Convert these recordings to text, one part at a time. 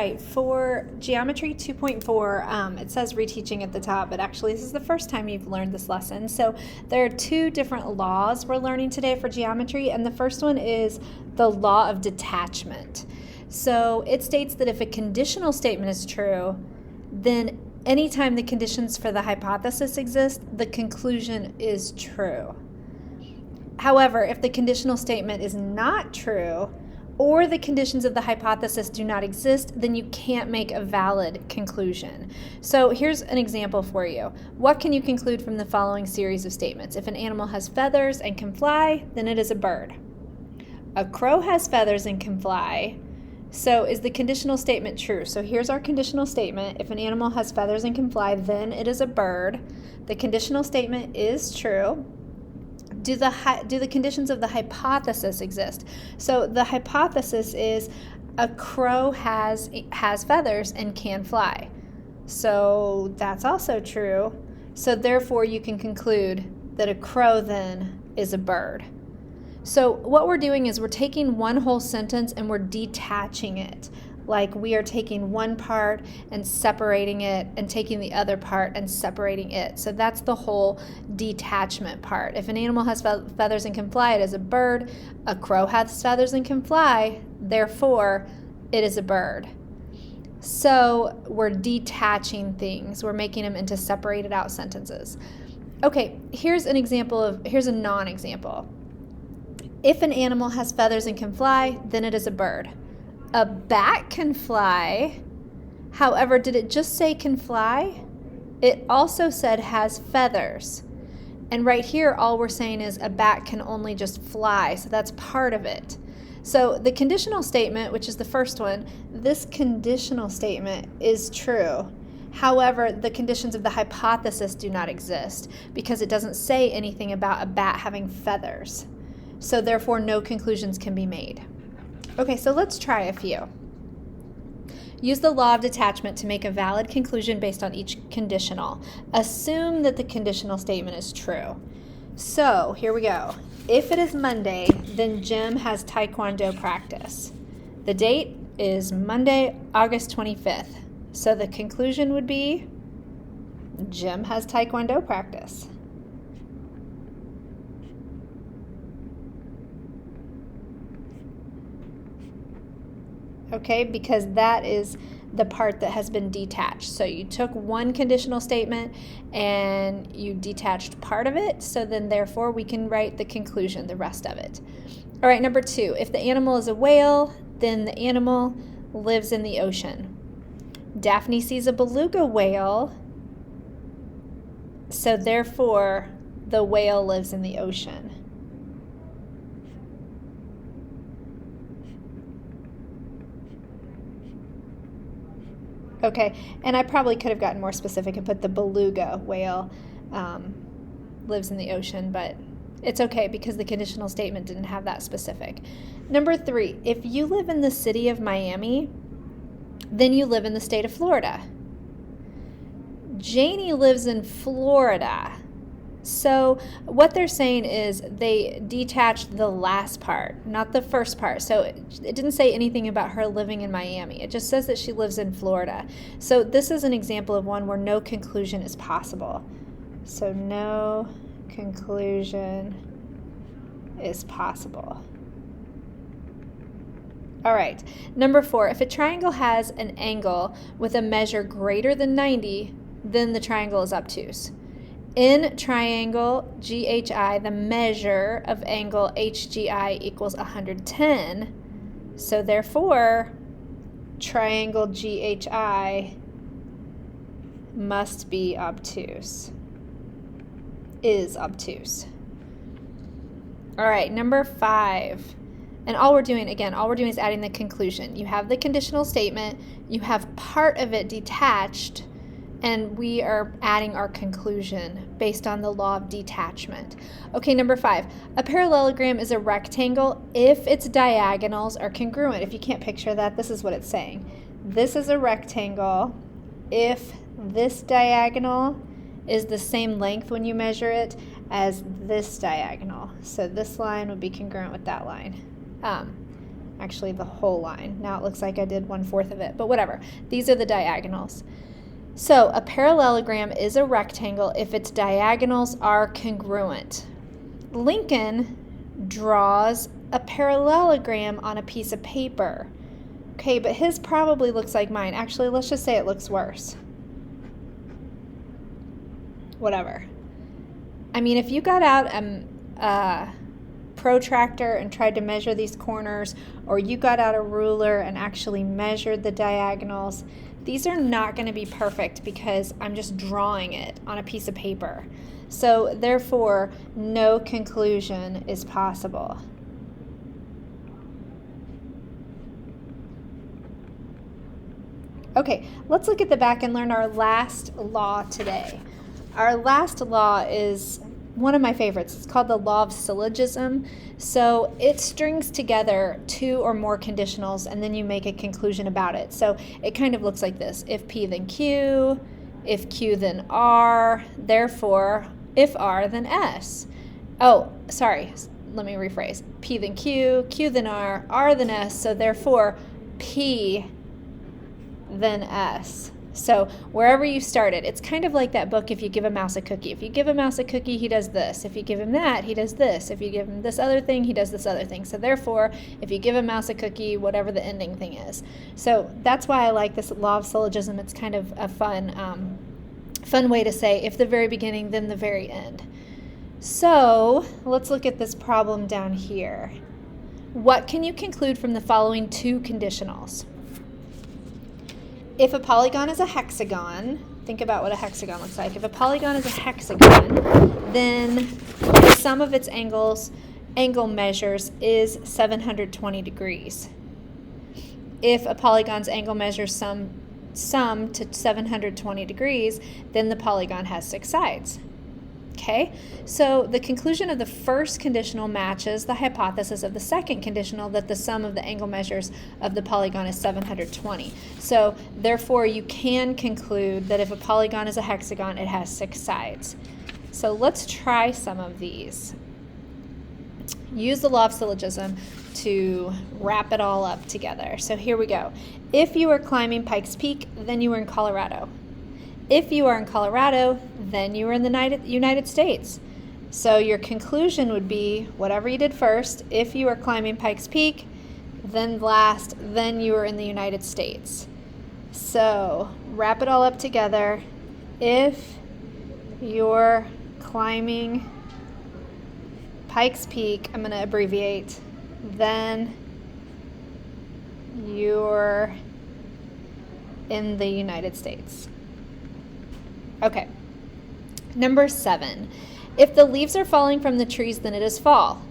right, for Geometry 2.4, it says reteaching at the top, but actually this is the first time you've learned this lesson. So there are two different laws we're learning today for geometry, and the first one is the Law of Detachment. So it states that if a conditional statement is true, then anytime the conditions for the hypothesis exist, the conclusion is true. However, if the conditional statement is not true, or the conditions of the hypothesis do not exist, then you can't make a valid conclusion. So here's an example for you. What can you conclude from the following series of statements? If an animal has feathers and can fly, then it is a bird. A crow has feathers and can fly. So is the conditional statement true? So here's our conditional statement. If an animal has feathers and can fly, then it is a bird. The conditional statement is true. Do the conditions of the hypothesis exist? So the hypothesis is a crow has feathers and can fly. So that's also true. So therefore you can conclude that a crow then is a bird. So what we're doing is we're taking one whole sentence and we're detaching it. Like we are taking one part and separating it and taking the other part and separating it. So that's the whole detachment part. If an animal has feathers and can fly, it is a bird. A crow has feathers and can fly, therefore it is a bird. So we're detaching things. We're making them into separated out sentences. Okay, here's a non-example. If an animal has feathers and can fly, then it is a bird. A bat can fly. However, did it just say can fly? It also said has feathers. And right here, all we're saying is a bat can only just fly. So that's part of it. So the conditional statement, which is the first one, this conditional statement is true. However, the conditions of the hypothesis do not exist because it doesn't say anything about a bat having feathers. So therefore, no conclusions can be made. Okay, so let's try a few. Use the law of detachment to make a valid conclusion based on each conditional. Assume that the conditional statement is true. So here we go. If it is Monday, then Jim has Taekwondo practice. The date is Monday, August 25th. So the conclusion would be Jim has Taekwondo practice. Okay, because that is the part that has been detached. So you took one conditional statement and you detached part of it, so then therefore we can write the conclusion, the rest of it. All right, number 2, if the animal is a whale, then the animal lives in the ocean. Daphne sees a beluga whale, so therefore the whale lives in the ocean. Okay, and I probably could have gotten more specific and put the beluga whale lives in the ocean, but it's okay because the conditional statement didn't have that specific. Number 3, if you live in the city of Miami, then you live in the state of Florida. Janie lives in Florida. So what they're saying is they detached the last part, not the first part. So it didn't say anything about her living in Miami. It just says that she lives in Florida. So this is an example of one where no conclusion is possible. So no conclusion is possible. All right, number 4, if a triangle has an angle with a measure greater than 90, then the triangle is obtuse. In triangle GHI, the measure of angle HGI equals 110. So therefore, triangle GHI must be obtuse, is obtuse. All right, number 5. And all we're doing is adding the conclusion. You have the conditional statement, you have part of it detached, and we are adding our conclusion based on the law of detachment. Okay, number 5. A parallelogram is a rectangle if its diagonals are congruent. If you can't picture that, this is what it's saying. This is a rectangle if this diagonal is the same length when you measure it as this diagonal. So this line would be congruent with that line. All actually the whole line. Now it looks like I did 1/4 of it, but whatever. These are the diagonals. So a parallelogram is a rectangle if its diagonals are congruent. Lincoln draws a parallelogram on a piece of paper. Okay, but his probably looks like mine. Actually, let's just say it looks worse. Whatever. I mean, if you got out a protractor and tried to measure these corners, or you got out a ruler and actually measured the diagonals, these are not going to be perfect because I'm just drawing it on a piece of paper. So therefore, no conclusion is possible. Okay, let's look at the back and learn our last law today. Our last law is one of my favorites. It's called the Law of Syllogism. So it strings together 2 or more conditionals, and then you make a conclusion about it. So it kind of looks like this. If P, then Q. If Q, then R. Therefore, if R, then S. Oh, sorry. Let me rephrase. P, then Q. Q, then R. R, then S. So therefore, P, then S. So wherever you started, it's kind of like that book, If You Give a Mouse a Cookie. If you give a mouse a cookie, he does this. If you give him that, he does this. If you give him this other thing, he does this other thing. So therefore, if you give a mouse a cookie, whatever the ending thing is. So that's why I like this Law of Syllogism. It's kind of a fun way to say, if the very beginning, then the very end. So let's look at this problem down here. What can you conclude from the following 2 conditionals? If a polygon is a hexagon, think about what a hexagon looks like. If a polygon is a hexagon, then the sum of its angle measures is 720 degrees. If a polygon's angle measures sum to 720 degrees, then the polygon has 6 sides. Okay, so the conclusion of the first conditional matches the hypothesis of the second conditional that the sum of the angle measures of the polygon is 720. So therefore, you can conclude that if a polygon is a hexagon, it has 6 sides. So let's try some of these. Use the Law of Syllogism to wrap it all up together. So here we go. If you are climbing Pikes Peak, then you are in Colorado. If you are in Colorado, then you are in the United States. So your conclusion would be whatever you did first. If you are climbing Pikes Peak, then last, then you are in the United States. So wrap it all up together. If you're climbing Pikes Peak, I'm going to abbreviate, then you're in the United States. Okay, number 7. If the leaves are falling from the trees, then it is fall.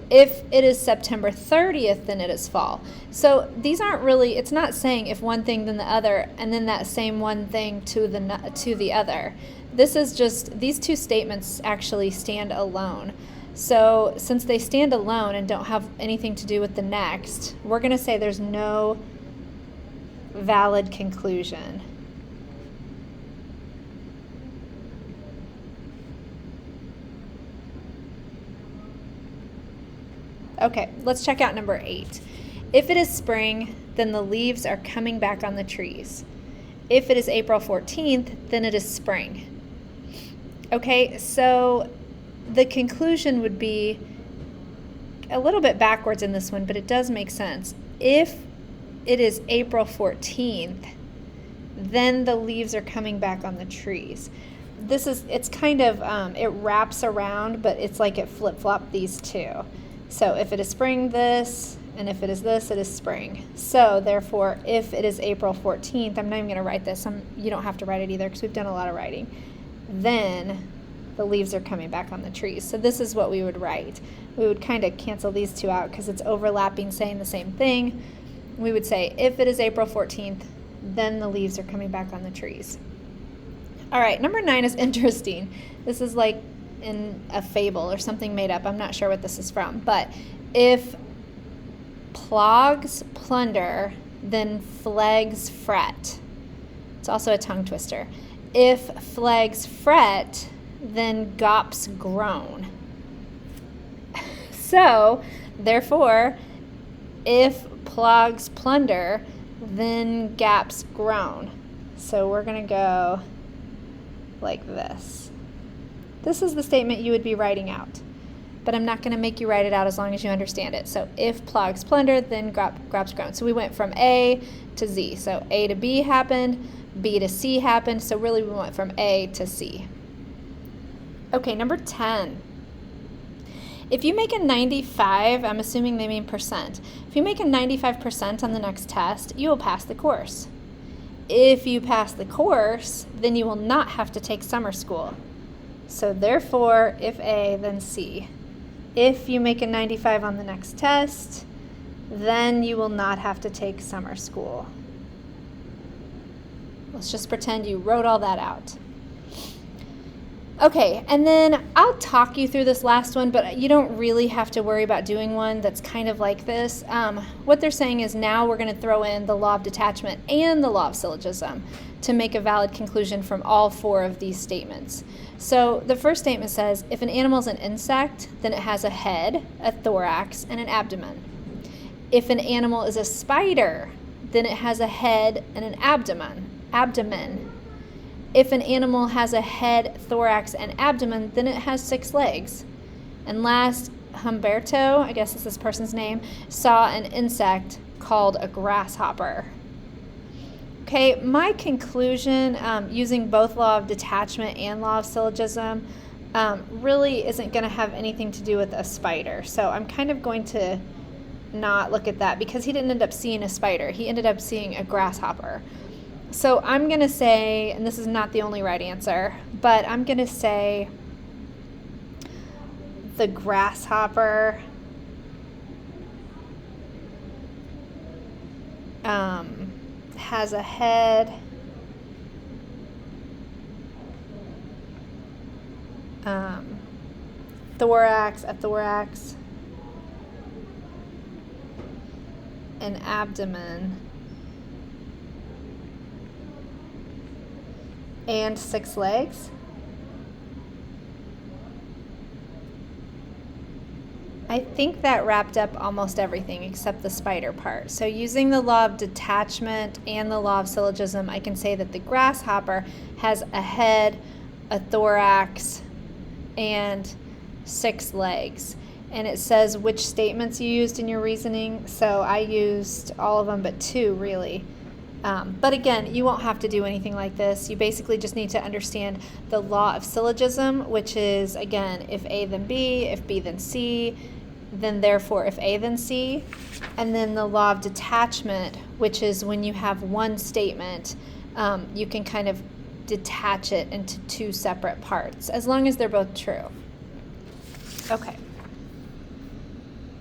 If it is September 30th, then it is fall. So these aren't really, it's not saying if one thing, then the other, and then that same one thing to the other. This is just, these 2 statements actually stand alone. So since they stand alone and don't have anything to do with the next, we're going to say there's no valid conclusion. Okay, let's check out number 8. If it is spring, then the leaves are coming back on the trees. If it is April 14th, then it is spring. Okay, so the conclusion would be a little bit backwards in this one, but it does make sense. If it is April 14th, then the leaves are coming back on the trees. It's kind of, it wraps around, but it's like it flip-flopped these 2. So if it is spring, this, and if it is this, it is spring. So therefore, if it is April 14th, I'm not even going to write this. You don't have to write it either because we've done a lot of writing. Then the leaves are coming back on the trees. So this is what we would write. We would kind of cancel these 2 out because it's overlapping, saying the same thing. We would say, if it is April 14th, then the leaves are coming back on the trees. All right, number 9 is interesting. This is like in a fable or something made up. I'm not sure what this is from. But if plogs plunder, then flags fret. It's also a tongue twister. If flags fret, then gops groan. So, therefore, if plogs plunder, then gaps groan. So we're going to go like this. This is the statement you would be writing out, but I'm not going to make you write it out as long as you understand it. So if plogs plunder, then gaps groan. So we went from A to Z. So A to B happened, B to C happened. So really we went from A to C. Okay, number 10. If you make a 95, I'm assuming they mean percent. If you make a 95% on the next test, you will pass the course. If you pass the course, then you will not have to take summer school. So therefore, if A, then C. If you make a 95 on the next test, then you will not have to take summer school. Let's just pretend you wrote all that out. Okay, and then I'll talk you through this last one, but you don't really have to worry about doing one that's kind of like this. What they're saying is now we're going to throw in the law of detachment and the law of syllogism to make a valid conclusion from all four of these statements. So the first statement says, if an animal is an insect, then it has a head, a thorax, and an abdomen. If an animal is a spider, then it has a head and an abdomen. If an animal has a head, thorax, and abdomen, then it has 6 legs. And last, Humberto, I guess is this person's name, saw an insect called a grasshopper. Okay, my conclusion, using both law of detachment and law of syllogism, really isn't going to have anything to do with a spider. So I'm kind of going to not look at that because he didn't end up seeing a spider. He ended up seeing a grasshopper. So I'm going to say, and this is not the only right answer, but I'm going to say the grasshopper has a head, thorax, an abdomen, and 6 legs. I think that wrapped up almost everything except the spider part. So using the law of detachment and the law of syllogism, I can say that the grasshopper has a head, a thorax, and 6 legs. And it says which statements you used in your reasoning. So I used all of them but 2 really. But again, you won't have to do anything like this. You basically just need to understand the law of syllogism, which is, again, if A then B, if B then C, then therefore if A then C. And then the law of detachment, which is when you have one statement, you can kind of detach it into 2 separate parts, as long as they're both true. Okay.